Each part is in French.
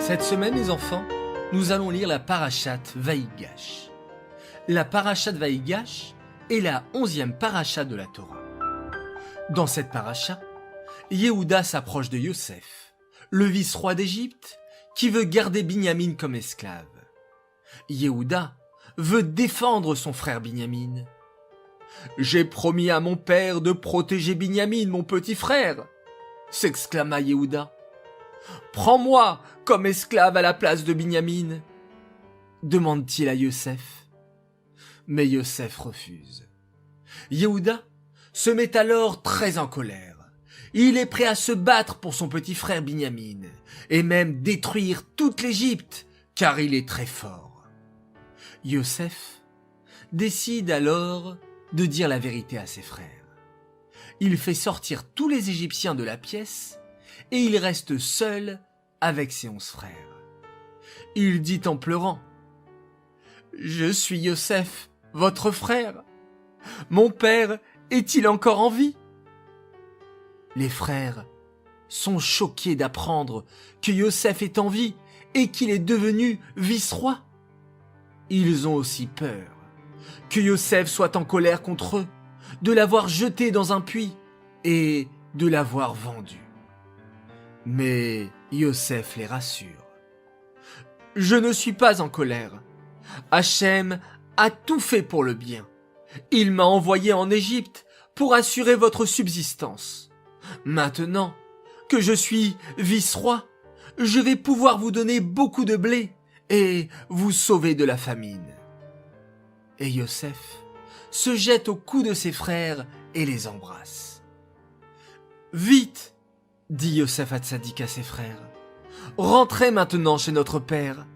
Cette semaine, les enfants, nous allons lire la parashate Vaïgash. La parashate Vaïgash est la 11e paracha de la Torah. Dans cette paracha, Yehuda s'approche de Yosef, le vice-roi d'Égypte, qui veut garder Binyamin comme esclave. Yehuda veut défendre son frère Binyamin. « J'ai promis à mon père de protéger Binyamin, mon petit frère !» s'exclama Yehuda. « Prends-moi comme esclave à la place de Binyamin !» demande-t-il à Yosef. Mais Yosef refuse. Yehuda se met alors très en colère. Il est prêt à se battre pour son petit frère Binyamin et même détruire toute l'Égypte, car il est très fort. Yosef décide alors de dire la vérité à ses frères. Il fait sortir tous les Égyptiens de la pièce et il reste seul avec ses 11 frères. Il dit en pleurant : « Je suis Yosef, votre frère. Mon père est-il encore en vie ?» Les frères sont choqués d'apprendre que Yosef est en vie et qu'il est devenu vice-roi. Ils ont aussi peur que Yosef soit en colère contre eux, de l'avoir jeté dans un puits et de l'avoir vendu. Mais Yosef les rassure. « Je ne suis pas en colère. Hachem a tout fait pour le bien. Il m'a envoyé en Égypte pour assurer votre subsistance. Maintenant que je suis vice-roi, je vais pouvoir vous donner beaucoup de blé et vous sauver de la famine. » Et Yosef se jette au cou de ses frères et les embrasse. « Vite !» dit Yosef Hatzadik à ses frères. « Rentrez maintenant chez notre père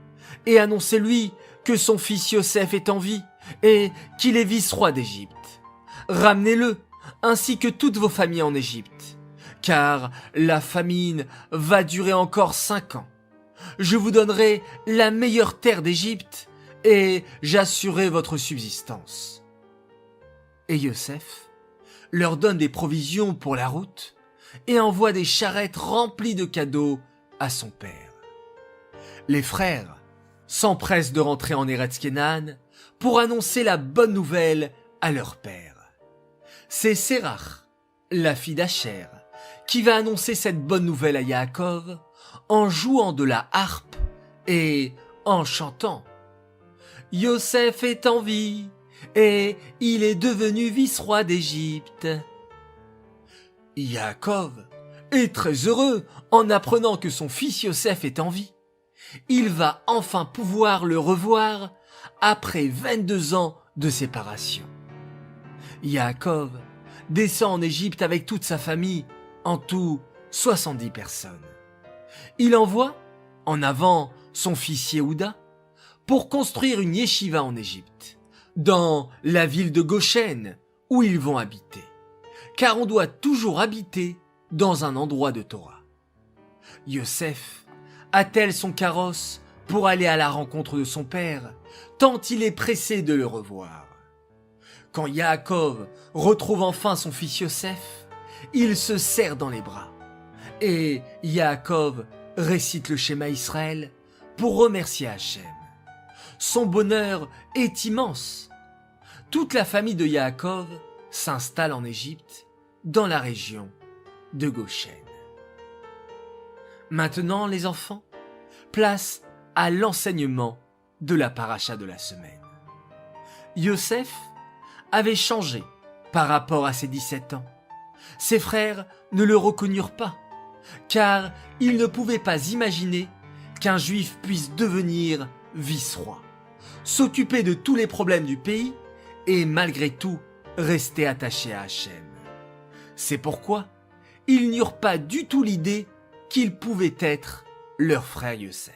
et annoncez-lui que son fils Yosef est en vie et qu'il est vice-roi d'Égypte. Ramenez-le ainsi que toutes vos familles en Égypte, car la famine va durer encore 5 ans. Je vous donnerai la meilleure terre d'Égypte et j'assurerai votre subsistance. » Et Yosef leur donne des provisions pour la route et envoie des charrettes remplies de cadeaux à son père. Les frères s'empressent de rentrer en Eretz Kenan pour annoncer la bonne nouvelle à leur père. C'est Sérach, la fille d'Acher, qui va annoncer cette bonne nouvelle à Yaakov en jouant de la harpe et en chantant « Yosef est en vie et il est devenu vice-roi d'Égypte. » Yaakov est très heureux en apprenant que son fils Yosef est en vie. Il va enfin pouvoir le revoir après 22 ans de séparation. Yaakov descend en Égypte avec toute sa famille, en tout 70 personnes. Il envoie en avant son fils Yehuda pour construire une yeshiva en Égypte, dans la ville de Goshen où ils vont habiter, car on doit toujours habiter dans un endroit de Torah. Yosef attelle son carrosse pour aller à la rencontre de son père, tant il est pressé de le revoir. Quand Yaakov retrouve enfin son fils Yosef, il se serre dans les bras. Et Yaakov récite le Shema Israël pour remercier Hachem. Son bonheur est immense. Toute la famille de Yaakov s'installe en Égypte, dans la région de Goshen. Maintenant, les enfants, place à l'enseignement de la paracha de la semaine. Yosef avait changé par rapport à ses 17 ans. Ses frères ne le reconnurent pas, car ils ne pouvaient pas imaginer qu'un juif puisse devenir vice-roi, s'occuper de tous les problèmes du pays et malgré tout rester attaché à Hachem. C'est pourquoi ils n'eurent pas du tout l'idée qu'il pouvait être leur frère Yosef.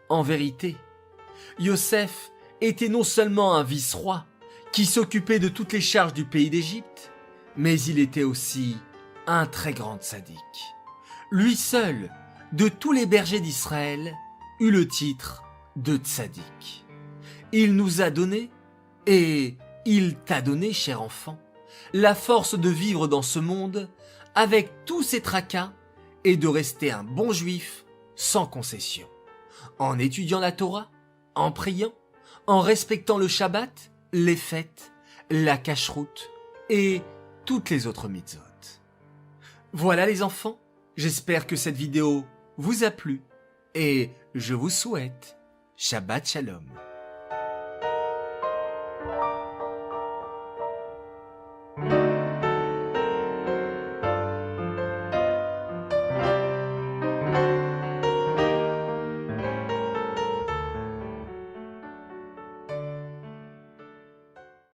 En vérité, Yosef était non seulement un vice-roi qui s'occupait de toutes les charges du pays d'Égypte, mais il était aussi un très grand tzaddik. Lui seul, de tous les bergers d'Israël, eut le titre de tzaddik. Il nous a donné, et il t'a donné, cher enfant, la force de vivre dans ce monde avec tous ses tracas et de rester un bon juif sans concession, en étudiant la Torah, en priant, en respectant le Shabbat, les fêtes, la cacheroute et toutes les autres mitzvot. Voilà les enfants, j'espère que cette vidéo vous a plu et je vous souhaite Shabbat Shalom.